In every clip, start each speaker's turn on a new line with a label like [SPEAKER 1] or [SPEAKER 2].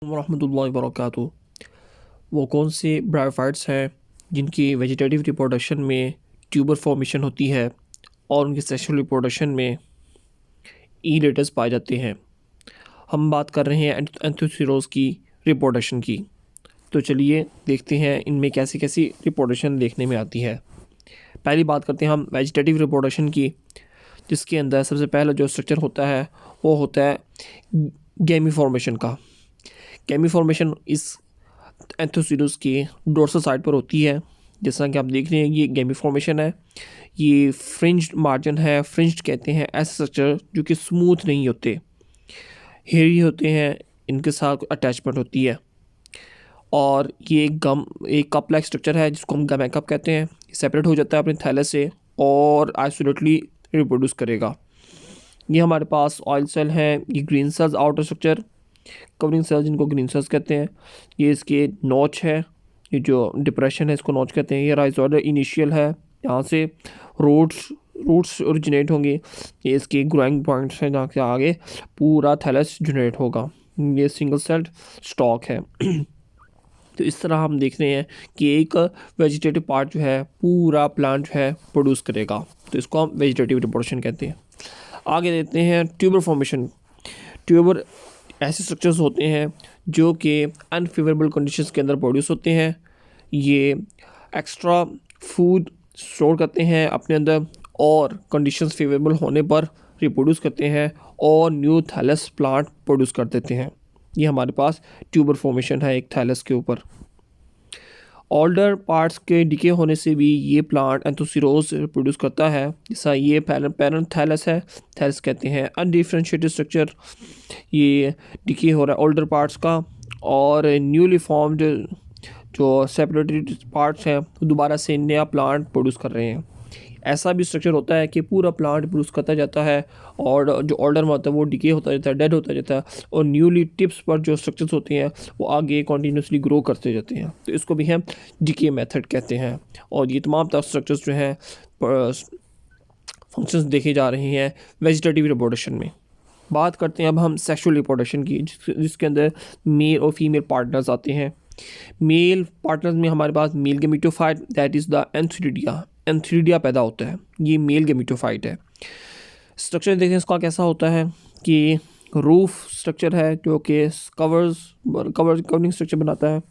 [SPEAKER 1] वरहमतुल्लाहि वबरकातुहू। वो कौन से ब्रायोफाइट्स हैं जिनकी वेजिटेटिव रिप्रोडक्शन में ट्यूबर फॉर्मेशन होती है और उनकी सेक्सुअल रिप्रोडक्शन में ई लेटर्स पाए जाते हैं। हम बात कर रहे हैं एंथोसिरोज की रिप्रोडक्शन की। तो चलिए देखते हैं इनमें कैसी कैसी रिप्रोडक्शन देखने में आती है। पहली बात करते हैं हम वेजिटेटिव रिप्रोडक्शन की, जिसके अंदर सबसे पहला जो स्ट्रक्चर होता है वो होता है गैमी फॉर्मेशन का। गैमी फॉर्मेशन इस एंथोसिरोज की डोर्सल साइड पर होती है। जैसा कि आप देख रहे हैं ये गैमी फॉर्मेशन है। ये फ्रिंज्ड मार्जिन है, फ्रिंज्ड कहते हैं ऐसे स्ट्रक्चर जो कि स्मूथ नहीं होते, हेयरी होते हैं, इनके साथ अटैचमेंट होती है। और ये एक कप लाइक स्ट्रक्चर है जिसको हम गैमेकप कहते हैं। सेपरेट हो जाता है अपने थैलस से और आइसोलेटली रिप्रोड्यूस करेगा। ये हमारे पास ऑयल सेल है, ये green cells outer structure, covering cells जिनको ग्रीन सेल्स कहते हैं। ये इसके नॉच है, ये जो डिप्रेशन है इसको नॉच कहते हैं। ये राइजोइडल इनिशियल है, यहाँ से रूट्स ओरिजिनेट होंगे। ये इसके ग्रोइंग पॉइंट्स हैं जहाँ से आगे पूरा थैलस जनरेट होगा। ये सिंगल सेल्ड स्टॉक है। तो इस तरह हम देख रहे हैं कि एक वेजिटेटिव पार्ट जो है पूरा प्लांट जो है प्रोड्यूस करेगा, तो इसको हम वेजिटेटिव रिप्रोडक्शन कहते हैं। आगे देखते हैं ट्यूबर फॉर्मेशन। ट्यूबर ऐसे स्ट्रक्चर्स होते हैं जो कि अनफेवरेबल कंडीशंस के अंदर प्रोड्यूस होते हैं। ये एक्स्ट्रा फूड स्टोर करते हैं अपने अंदर और कंडीशंस फेवरेबल होने पर रिप्रोड्यूस करते हैं और न्यू थैलस प्लांट प्रोड्यूस कर देते हैं। ये हमारे पास ट्यूबर फॉर्मेशन है एक थैलस के ऊपर। ओल्डर पार्ट्स के डिके होने से भी ये प्लांट एंथोसिरोज प्रोड्यूस करता है। जैसा ये पैरेंट थैलस है, थैलस कहते हैं अनडिफरेंशिएटेड स्ट्रक्चर। ये डिके हो रहा है ओल्डर पार्ट्स का और न्यूली फॉर्म्ड जो सेपरेटेड पार्ट्स हैं दोबारा से नया प्लांट प्रोड्यूस कर रहे हैं। ऐसा भी स्ट्रक्चर होता है कि पूरा प्लांट प्रोड्यूस करता जाता है और जो ओल्डर में होता है वो डिके होता जाता है, डेड होता जाता है और न्यूली टिप्स पर जो स्ट्रक्चर्स होते हैं वो आगे कॉन्टीन्यूसली ग्रो करते जाते हैं। तो इसको भी हम डिके मेथड कहते हैं। और ये तमाम तरह स्ट्रक्चर्स जो हैं फंक्शंस देखे जा रहे हैं वेजिटेटिव रिप्रोडक्शन में। बात करते हैं अब हम सेक्सुअल रिप्रोडक्शन की, जिसके अंदर मेल और फीमेल पार्टनर्स आते हैं। मेल पार्टनर्स में हमारे पास male gametophyte that is the antheridia पैदा होता है। ये मेल गेमेटोफाइट है। स्ट्रक्चर देखें इसका कैसा होता है कि रूफ स्ट्रक्चर है जो कि कवरिंग स्ट्रक्चर बनाता है।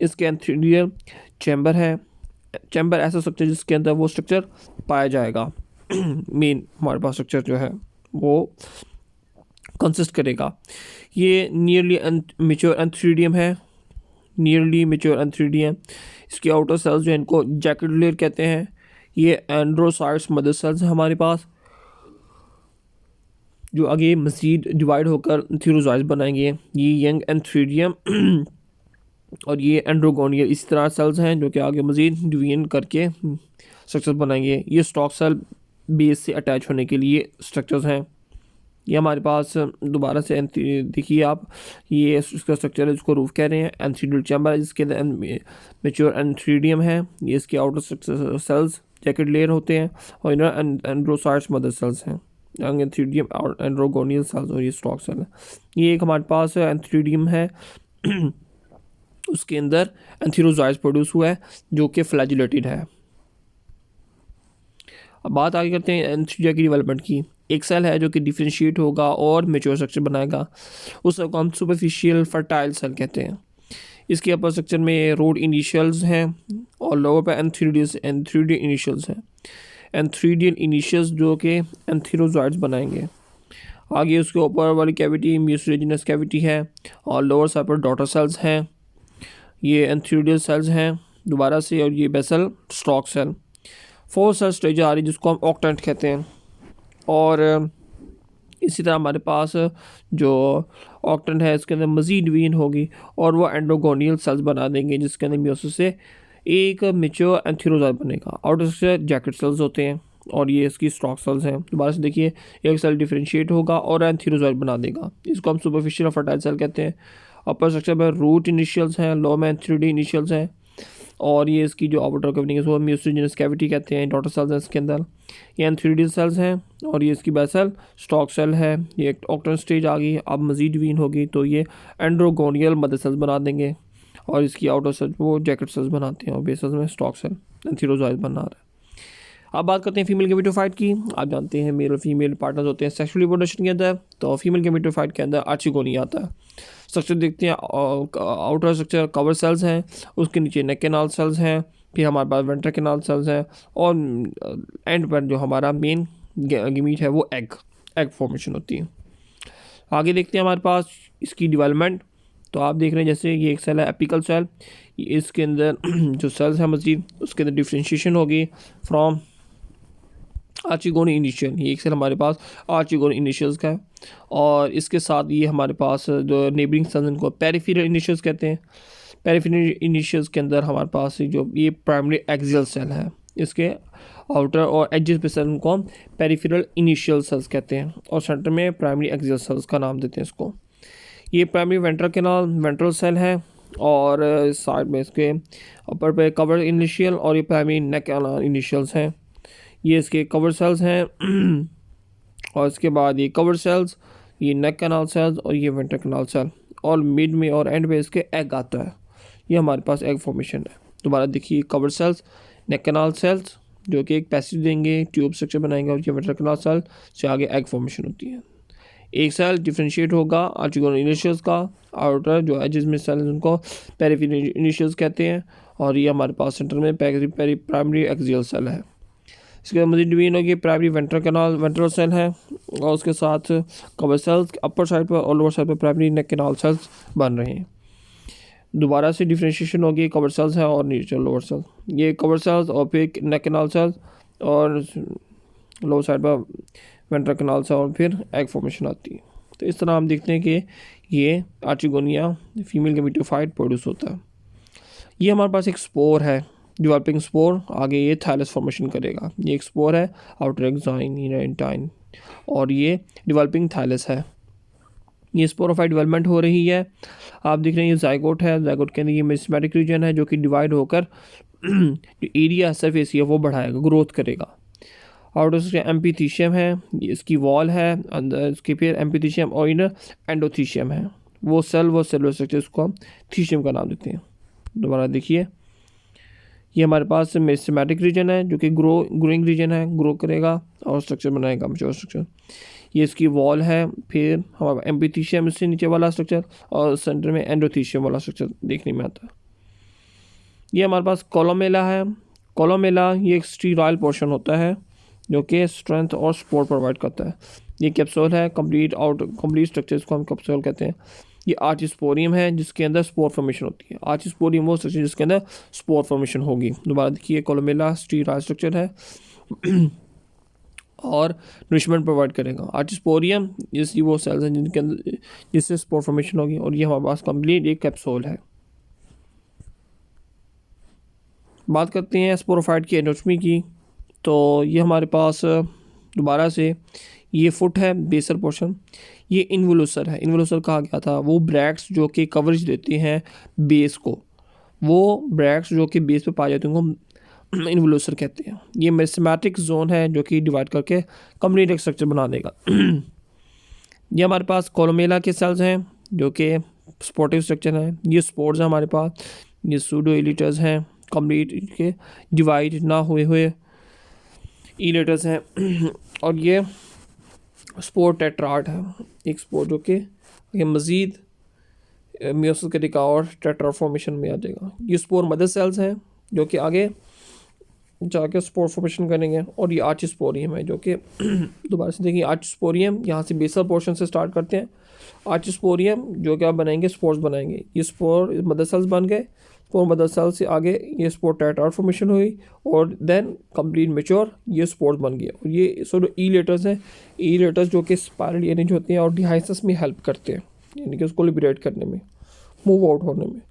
[SPEAKER 1] इसके एंथ्रीडियल चैम्बर है। चैम्बर ऐसा स्ट्रक्चर जिसके अंदर वो स्ट्रक्चर पाया जाएगा। मेन हमारे पास स्ट्रक्चर जो है वो कंसिस्ट करेगा। ये नियरली मैच्योर एंथ्रीडियम है, नियरली मैच्योर एंथ्रीडियम। इसके आउटर सेल्स जो है इनको जैकेट लेयर कहते हैं। ये एंड्रोसाइट्स मदर सेल्स हैं हमारे पास, जो आगे मज़ीद डिवाइड होकर एंथीरोजाइट्स बनाएंगे। ये यंग एंथ्रीडियम और ये एंड्रोगोनियल इस तरह सेल्स हैं जो कि आगे मज़ीद डिवीजन करके स्ट्रक्चर बनाएंगे। ये स्टॉक सेल बेस से अटैच होने के लिए स्ट्रक्चर्स हैं। ये हमारे पास दोबारा से देखिए आप, ये इसका स्ट्रक्चर है जिसको रूफ कह रहे हैं। एंथ्रीडियल चैम्बर है जिसके अंदर मैच्योर एंथ्रीडियम है। ये इसके आउटर सेल्स जैकेट लेयर होते हैं और इनर एंड्रोसाइट्स मदर सेल्स हैं। यंग एंथ्रीडियम और एंड्रोगोनियल सेल्स और ये स्टॉक सेल है। ये एक हमारे पास एंथ्रीडियम है उसके अंदर एंथीरोजाइट्स प्रोड्यूस हुआ है जो कि फ्लैजिलेटेड है। अब बात आगे करते हैं एंथ्रीडिया की डेवलपमेंट की। एक सेल है जो कि डिफरेंशिएट होगा और मैच्योर स्ट्रक्चर बनाएगा, उसको हम सुपरफिशियल फर्टाइल सेल कहते हैं। इसके अपर स्ट्रक्चर में रोड इनिशियल्स हैं और लोअर पर एंथ्रीडियल इनिशियल्स हैं। एंथ्रीडियल इनिशियल्स जो कि एंथीरोजाइट्स बनाएंगे। आगे उसके ऊपर वाली कैविटी म्यूसिलेजिनस कैविटी है और लोअर साइड पर डॉटर सेल्स हैं। ये एंथ्रीडियल सेल्स हैं दोबारा से और ये basal stalk cell. 4 cell stage आ रही है जिसको हम ऑक्टेंट कहते हैं। और इसी तरह हमारे पास जो ऑक्टेंट है इसके अंदर मज़ीद डिवीजन होगी और वो एंड्रोगोनियल सेल्स बना देंगे जिसके अंदर मियोसिस से एक मैच्योर एंथीरोजाइट बनेगा। आउटर से जैकेट सेल्स होते हैं और ये इसकी स्टॉक सेल्स हैं। दोबारा से देखिए एक सेल डिफरेंशिएट होगा और एंथीरोजाइट बना देगा, इसको हम सुपरफिशियल फर्टाइल सेल कहते हैं। अपर स्ट्रक्चर में रूट इनिशियल्स हैं, लो में एंथ्रीडी इनिशियल्स हैं। और ये इसकी जो आउटर कवरिंग है उसको म्यूसिजिनस कैविटी कहते हैं। डॉटर सेल्स हैं इसके अंदर, ये एंथ्रीडियल सेल्स हैं और ये इसकी बेसल स्टॉक सेल है। ये एक ऑक्टन स्टेज आ गई, अब मजीद वीन होगी तो ये एंड्रोगोनियल मदर सेल्स बना देंगे और इसकी आउटर सेल वो जैकेट सेल्स बनाते हैं और बेसल में स्टॉक सेल एंथीरोजॉइड बना रहा है। अब बात करते हैं फीमेल गेमेटोफाइट की। आप जानते हैं मेल और फीमेल पार्टनर्स होते हैं सेक्सुअल रिप्रोडक्शन के अंदर, तो फीमेल गेमेटोफाइट के अंदर आर्चिगोनी आता है। स्ट्रक्चर देखते हैं, आउटर स्ट्रक्चर कवर सेल्स हैं, उसके नीचे नेक कैनाल सेल्स हैं, फिर हमारे पास वेंट्रल कैनाल सेल्स हैं और एंड पर जो हमारा मेन गेमीट है वो एग फॉर्मेशन होती है। आगे देखते हैं हमारे पास इसकी डेवलपमेंट। तो आप देख रहे हैं जैसे ये एक सेल है एपिकल सेल, इसके अंदर जो सेल्स हैं मजीद उसके अंदर डिफ्रेंशिएशन होगी फ्रॉम आर्चिगोनी इनिशियल। ये एक सेल हमारे पास आर्चिगोनी इनिशियल्स का है और इसके साथ ये हमारे पास जो नेबरिंग सेल्स इनको पेरिफेरल इनिशियल्स कहते हैं। पेरिफेरल इनिशियल्स के अंदर हमारे पास जो ये प्राइमरी एक्सियल सेल है, इसके आउटर और एजेस पे सेल को हम पेरिफेरल इनिशियल सेल्स कहते हैं और सेंटर में प्राइमरी एक्सियल सेल्स का नाम देते हैं इसको। ये प्राइमरी वेंट्रल सेल है और साइड में इसके ऊपर पे कवर इनिशियल और ये प्राइमरी नेक इनिशियल्स हैं। ये इसके कवर सेल्स हैं और इसके बाद ये कवर सेल्स, ये नेक कैनाल सेल्स और ये वेंट्रल कैनाल सेल और मिड में और एंड में इसके एग आता है। ये हमारे पास एग फॉर्मेशन है। दोबारा देखिए, कवर सेल्स, नेक कैनाल सेल्स जो कि एक पैसेज देंगे, ट्यूब स्ट्रक्चर बनाएंगे और ये वेंट्रल कैनाल सेल से आगे एग फॉर्मेशन होती है। एक सेल डिफ्रेंशिएट होगा आर्चिगोनल इनिशियल्स का, आउटर जो एजेस में सेल उनको पेरिफेरल इनिशियल्स कहते हैं और ये हमारे पास सेंटर में प्राइमरी एक्सियल सेल है। इसके बाद मजीद डिवीजन होगी, प्राइमरी वेंट्रल सेल है और उसके साथ कवर सेल्स अपर साइड पर और लोअर साइड पर प्राइमरी नेक कैनाल सेल्स बन रहे हैं। दोबारा से डिफ्रेंशिएशन होगी, कवर सेल्स है और नीचे लोअर सेल्स, ये कवर सेल्स और फिर नेक कैनाल सेल्स और लोअर साइड पर वेंट्रल कैनाल से और फिर एग फॉर्मेशन आती है। तो इस तरह हम देखते हैं कि ये आर्चिगोनिया फीमेल गेमेटोफाइट प्रोड्यूस होता है। ये हमारे पास एक स्पोर है, डेवलपिंग स्पोर, आगे ये थाइलस फॉर्मेशन करेगा। ये एक स्पोर है, आउटर एक्साइन इनर एंटाइन और ये डेवलपिंग थाइलस है। ये स्पोरोफाइट डेवलपमेंट हो रही है। आप देख रहे हैं ये जाइगोट है, जाइगोट के अंदर ये मेरिस्टेमेटिक रीजन है जो कि डिवाइड होकर जो एरिया सरफेस है वो बढ़ाएगा, ग्रोथ करेगा। आउटर से एम्पीथीशियम है, इसकी वॉल है, अंदर इसके फिर एम्पीथीशियम और इनर एंडोथीशियम है। वो सेलुलर स्ट्रक्चर इसको हम थीशियम का नाम देते हैं। दोबारा देखिए, ये हमारे पास मेरिस्टेमेटिक रीजन है जो कि ग्रोइंग रीजन है, ग्रो करेगा और स्ट्रक्चर बनाएगा, मैच्योर स्ट्रक्चर। ये इसकी वॉल है, फिर हमारा एम्पीथीशियम इससे नीचे वाला स्ट्रक्चर और सेंटर में एंडोथीशियम वाला स्ट्रक्चर देखने में आता है। ये हमारे पास कोलोमेला है। कोलोमेला ये एक स्टीराइल पोर्शन होता है जो कि स्ट्रेंथ और सपोर्ट प्रोवाइड करता है। ये कैप्सूल है, कंप्लीट स्ट्रक्चर इसको हम कैप्सूल कहते हैं। ये आर्चिस्पोरियम है जिसके अंदर स्पोर फॉर्मेशन होती है। आर्चिस्पोरियम वो स्ट्रक्चर जिसके अंदर स्पोर फॉर्मेशन होगी। दोबारा देखिए, कोलोमेला स्टीराइल स्ट्रक्चर है और नरिशमेंट प्रोवाइड करेगा। आर्चिस्पोरियम जैसी वो सेल्स हैं जिनके अंदर जिससे स्पोर फॉर्मेशन होगी और ये हमारे पास कंप्लीट एक कैप्सूल है। बात करते हैं स्पोरोफाइट की एनाटॉमी की। तो ये हमारे पास दोबारा से ये फुट है, बेसर पोर्शन, ये इन्वोलुसर है। इन्वोलुसर कहा गया था वो ब्रैक्ट्स जो कि कवरेज देते हैं बेस को, वो ब्रैक्ट्स जो कि बेस पे पाए जाते हैं उनको इन्वोलुसर कहते हैं। ये मेरिस्टेमेटिक जोन है जो कि डिवाइड करके कंप्लीट एक स्ट्रक्चर बना देगा। ये हमारे पास कोलोमेला के सेल्स हैं जो कि सपोर्टिव स्ट्रक्चर हैं। ये स्पोर्ट्स हैं हमारे पास, ये सूडो इलिटर्स हैं कंप्लीट के डिवाइड ना हुए इलेटर्स हैं और ये स्पोर टेट्राड है, एक स्पोर जो कि ये मज़ीद मियोसिस करेगा और टेट्राड फॉर्मेशन में आ जाएगा। ये स्पोर मदर सेल्स हैं जो कि आगे जाके स्पोर फॉर्मेशन करेंगे और ये आर्चिस्पोरियम है जो कि दोबारा से देखिए, आर्चिस्पोरियम यहाँ से बेसल पोर्शन से स्टार्ट करते हैं। आर्चिस्पोरियम जो कि आप बनाएंगे स्पोर्स बनाएंगे, ये स्पोर मदर सेल्स बन गए। स्पोर मदर सेल से आगे ये स्पोर टेट्राड फॉर्मेशन हुई और देन कंप्लीट मेच्योर ये स्पोर्स बन गया। और ये सो ई लेटर्स हैं, ई लेटर्स जो कि स्पाइरल अरेंज होते हैं और डिहाइसिस में हेल्प करते हैं, यानी कि उसको लिबरेट करने में, मूव आउट होने में।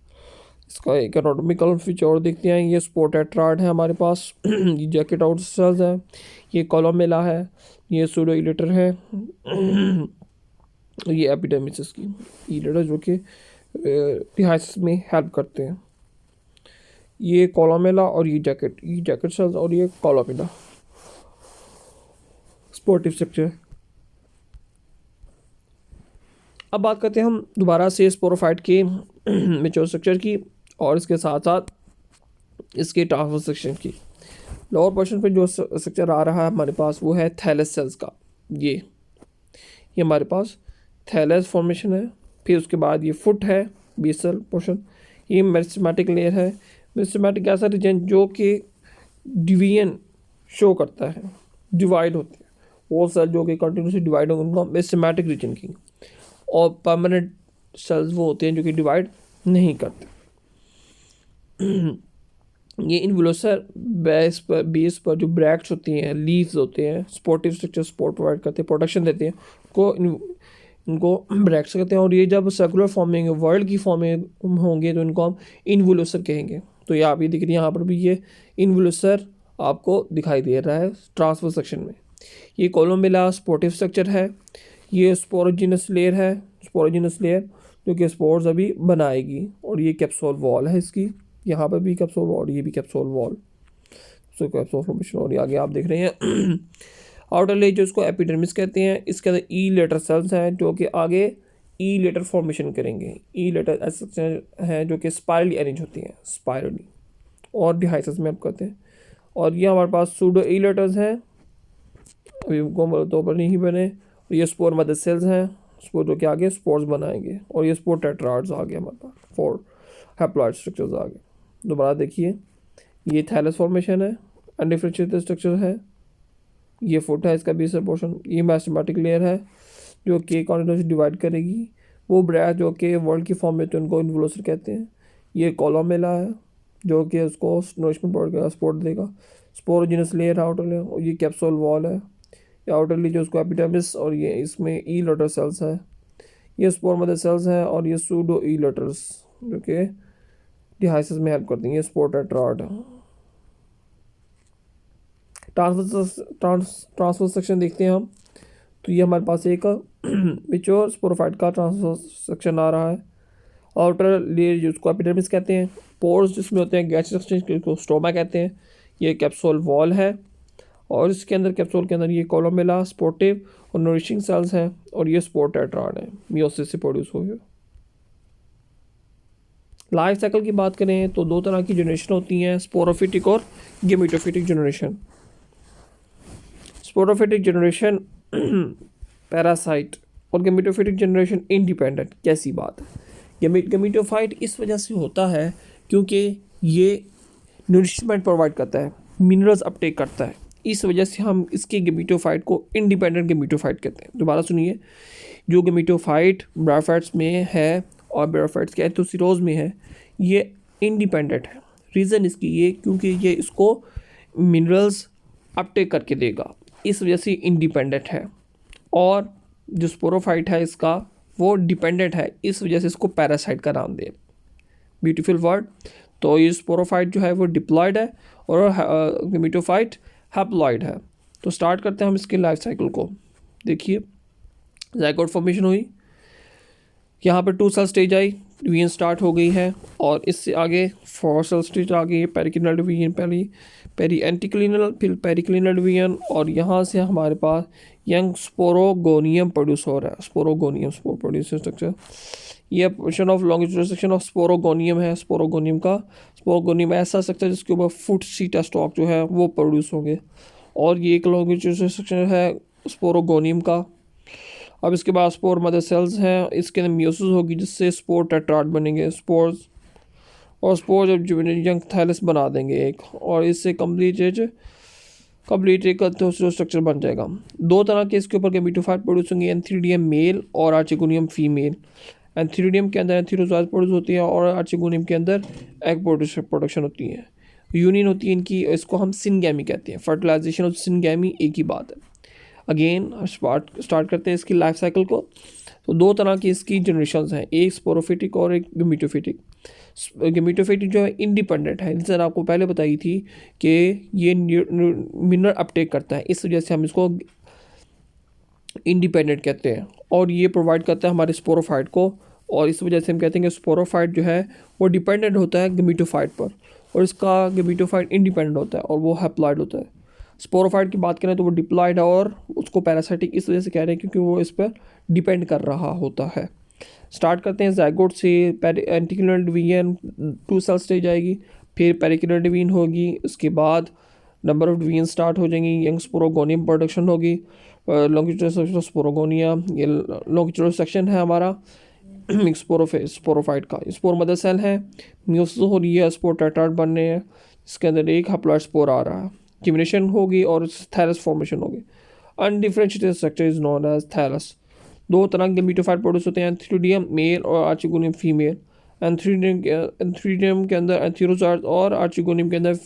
[SPEAKER 1] इसका एक एनाटॉमिकल फीचर और देखते हैं, ये स्पोर टेट्राड है हमारे पास, ये जैकेट आउट सेल्स है, ये कोलोमेला है, ये सूडो इलेटर है, ये एपिडर्मिस इसकी ई लेटर जो कि डिहाइसिस में हेल्प करते हैं। ये कोलोमेला और ये जैकेट सेल्स और ये कोलोमेला स्पोर्टिव स्ट्रक्चर। अब बात करते हैं हम दोबारा से स्पोरोफाइट के मेच्योर स्ट्रक्चर की और इसके साथ साथ इसके ट्रांसफर सेक्शन की। लोअर पोर्शन पे जो स्ट्रक्चर आ रहा है हमारे पास वो है थैलस सेल्स का। ये हमारे पास थैलस फॉर्मेशन है। फिर उसके बाद ये फुट है, बेसल पोर्शन। ये मेरिस्टेमेटिक लेयर है। मेरिस्टेमेटिक ऐसा रीजन जो कि डिवीजन शो करता है, डिवाइड होते हैं वो सेल जो कि कंटिन्यूसली डिवाइड होंगे उनको मेरिस्टेमेटिक रीजन की। और परमानेंट सेल्स वो होते हैं जो कि डिवाइड नहीं करते। ये इन्वोल्यूसर बेस पर जो ब्रैक्ट्स होती हैं, लीव्स होते हैं, स्पोर्टिव स्ट्रक्चर सपोर्ट प्रोवाइड करते हैं, प्रोटेक्शन देते हैं, को इनको ब्रैक्ट्स कहते हैं। और ये जब सर्कुलर फॉर्म में वर्ल्ड की फॉर्म में होंगे तो इनको हम इन्वोल्यूसर कहेंगे। तो ये आप ये दिख रही है, यहाँ पर भी ये इन्वोल्यूसर आपको दिखाई दे रहा है ट्रांसफर सेक्शन में। ये कोलोमेला स्पोर्टिव स्ट्रक्चर है। ये स्पोरोजिनस लेयर है, स्पोरोजिनस लेयर जो कि स्पोर्स अभी बनाएगी। और ये कैप्सूल वॉल है इसकी, यहाँ पर भी कैप्सूल वॉल, ये भी कैप्सूल वॉल, सो कैप्सूल फॉर्मेशन। और आगे आप देख रहे हैं आउटर लेयर जो इसको एपिडर्मिस कहते हैं। इसके अंदर ई लेटर सेल्स हैं जो कि आगे ई लेटर फॉर्मेशन करेंगे। ई लेटर ऐसे हैं जो कि स्पाइरली अरेंज होती हैं, स्पाइरली, और डिहाइसिस में आप कहते हैं। और ये हमारे पास सूडो ई लेटर्स हैं, अभी उनको तो पर नहीं बने। ये स्पोर मदर सेल्स हैं, स्पोर जो कि आगे स्पोर्स बनाएंगे। और ये स्पोर टेट्राड्स आ गए हमारे पास, 4 हैप्लॉइड स्ट्रक्चर्स आ गए। दोबारा देखिए, ये थैलस फॉर्मेशन है, अनडिफरेंशिएटेड स्ट्रक्चर है। ये फुट है, इसका बेसल पोर्शन। ये मेरिस्टेमेटिक लेयर है जो कि कॉन्टिन्यूस डिवाइड करेगी। वो ब्रैच जो कि वर्ल्ड की फॉर्म में तो उनको इन्वोल्यूसर कहते हैं। ये कोलोमेला है जो कि उसको नरिशमेंट प्रोवाइड करेगा, सपोर्ट देगा। स्पोरोजिनस लेयर है आउटर लेयर। और ये कैप्सूल वॉल है। ये आउटर लेयर जो उसको एपिडर्मिस, और ये इसमें ई लेटर सेल्स है। ये स्पोर मदर सेल्स हैं। और ये सूडो ई लेटर्स जो कि डिहाइसिस में हेल्प करती हैं। ये स्पोर टेट्राड। ट्रांसफर सेक्शन देखते हैं हम, तो ये हमारे पास एक मेच्योर स्पोरोफाइट का ट्रांसफर सेक्शन आ रहा है। आउटर लेयर जिसको एपिडर्मिस कहते हैं, पोर्स जिसमें होते हैं गैस एक्सचेंज को स्टोमा कहते हैं। ये कैप्सूल वॉल है। और इसके अंदर कैप्सूल के अंदर ये कोलोमेला, स्पोर्टिव और नरिशिंग सेल्स हैं। और ये स्पोर टेट्राड है, मियोसिस से प्रोड्यूस हुए। लाइफ साइकिल की बात करें तो 2 तरह की जनरेशन होती हैं, स्पोरोफिटिक और gametophytic generation. Sporophytic generation parasite और गेमेटोफिटिक जनरेशन इंडिपेंडेंट। कैसी बात है? गेमेटोफाइट इस वजह से होता है क्योंकि ये नरिशमेंट प्रोवाइड करता है, मिनरल्स अपटेक करता है। इस वजह से हम इसके गेमेटोफाइट को इंडिपेंडेंट गेमेटोफाइट कहते हैं। दोबारा सुनिए, जो गेमेटोफाइट ब्रायोफाइट्स में है और ब्रायोफाइट्स के एंथोसिरोज में है, ये इंडिपेंडेंट है। रीज़न इसकी ये क्योंकि ये इसको मिनरल्स अपटेक करके देगा, इस वजह से इंडिपेंडेंट है। और जो स्पोरोफाइट है इसका वो डिपेंडेंट है, इस वजह से इसको पैरासाइट का नाम दे। Beautiful word. तो ये स्पोरोफाइट जो है वो डिप्लॉयड है और गेमेटोफाइट हैप्लॉयड है। तो स्टार्ट करते हैं हम इसके लाइफ साइकिल को। देखिए, ज़ाइगोट फॉर्मेशन हुई, यहाँ पर 2 सेल स्टेज आई, डिवीजन स्टार्ट हो गई है। और इससे आगे 4 सेल स्टेज आ गई है, पेरिक्लिनल डिवीजन, पहली पेरी एंटीक्लिनल, फिर पेरिक्लिनल डिवीजन। और यहाँ से हमारे पास यंग स्पोरोगोनियम प्रोड्यूस हो रहा है। Sporogonium spore producing structure. ये portion of longitudinal section of sporogonium है। स्पोरोगोनियम ऐसा स्ट्रक्चर जिसके ऊपर फुट सीटा स्टॉक जो है वो प्रोड्यूस होंगे। और ये एक लॉन्गिट्यूडनल सेक्शन है स्पोरोगोनियम का। अब इसके बाद स्पोर मदर सेल्स हैं, इसके अंदर मियोसिस होगी जिससे स्पोर टेट्राड बनेंगे स्पोर्स। और स्पोर जब यंग थैलस बना देंगे एक, और इससे कंप्लीट एक स्ट्रक्चर बन जाएगा। 2 तरह के इसके ऊपर गेमेटोफाइट प्रोड्यूस होंगे, एंथीरिडियम मेल और आर्चिगोनियम फीमेल। एंथीरिडियम के अंदर एंथीरोजॉइड प्रोड्यूस होती है और आर्चिगोनियम के अंदर एग प्रोडक्शन होती है। यूनियन होती है इनकी, इसको हम सिनगैमी कहते हैं। फर्टिलाइजेशन और सिनगैमी एक ही बात है। अगेन स्टार्ट करते हैं इसकी लाइफ साइकिल को। तो 2 तरह की इसकी जनरेशन्स हैं, एक स्पोरोफिटिक और एक गेमेटोफिटिक। गेमेटोफिटिक जो है इंडिपेंडेंट है, जैसे आपको पहले बताई थी कि ये मिनरल अपटेक करता है, इस वजह से हम इसको इंडिपेंडेंट कहते हैं। और ये प्रोवाइड करता है हमारे स्पोरोफाइट को और इस वजह से हम कहते हैं कि स्पोरोफाइट जो है वो डिपेंडेंट होता है गमीटोफाइट पर, और इसका गमीटोफाइट इंडिपेंडेंट होता है और वो हैप्लॉइड होता है। स्पोरोफाइट की बात करें तो वो डिप्लॉइड है, और उसको पैरासाइटिक इस वजह से कह रहे हैं क्योंकि वो इस पर डिपेंड कर रहा होता है। स्टार्ट करते हैं ज़ाइगोट से। एंटिकुलर डिवीजन 2 सेल स्टेज आएगी, फिर पेरिकुलर डिवीजन होगी, उसके बाद नंबर ऑफ डिवीजन स्टार्ट हो जाएंगी, यंग स्पोरोगोनियम प्रोडक्शन होगी, लॉन्गिट्यूडल स्पोरोगोनिया, ये लॉन्गिट्यूडल सेक्शन है हमारा स्पोरोफाइट का। स्पोर मदर सेल है, म्यूसिस हो रही है, स्पोर टेट्राड बन रहे हैं, इसके अंदर एक हैप्लॉइड स्पोर आ रहा है, जिमिनेशन होगी और थैलस फॉर्मेशन होगी। Undifferentiated structure is known as thallus. 2 तरह के गमीटोफाइट प्रोड्यूस होते हैं, एंथ्रीडियम मेल और आर्चिगोनियम फीमेल। एंथ्रीडियम के अंदर एंथीरोजाइट और आर्चिगोनियम के अंदर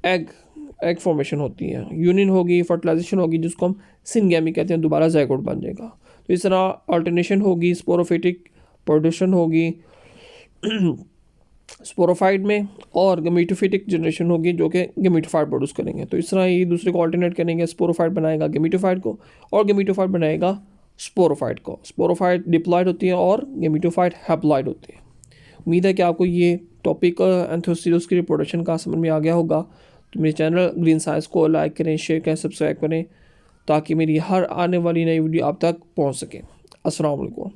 [SPEAKER 1] एग फॉर्मेशन होती है, यूनियन होगी, फर्टिलाइजेशन होगी, जिसको हम सिनगैमी कहते हैं, दोबारा ज़ाइगोट बन जाएगा। तो इस तरह अल्टरनेशन होगी, स्पोरोफिटिक प्रोडक्शन होगी स्पोरोफाइट में, और गमीटोफिटिक जनरेशन होगी जो कि गमीटोफाइट प्रोड्यूस करेंगे। तो इस तरह ये दूसरे को अल्टरनेट करेंगे, स्पोरोफाइट बनाएगा गमीटोफाइट को और गमीटोफाइट बनाएगा स्पोरोफाइट को। स्पोरोफाइट डिप्लॉइड होती है और गमीटोफाइट हैप्लॉइड होती है। उम्मीद है कि आपको ये टॉपिक एंथोसिलोस की रिप्रोडक्शन का समझ में आ गया होगा। तो मेरे चैनल ग्रीन साइंस को लाइक करें, शेयर करें, सब्सक्राइब करें, ताकि मेरी हर आने वाली नई वीडियो आप तक पहुंच सके। अस्सलाम वालेकुम।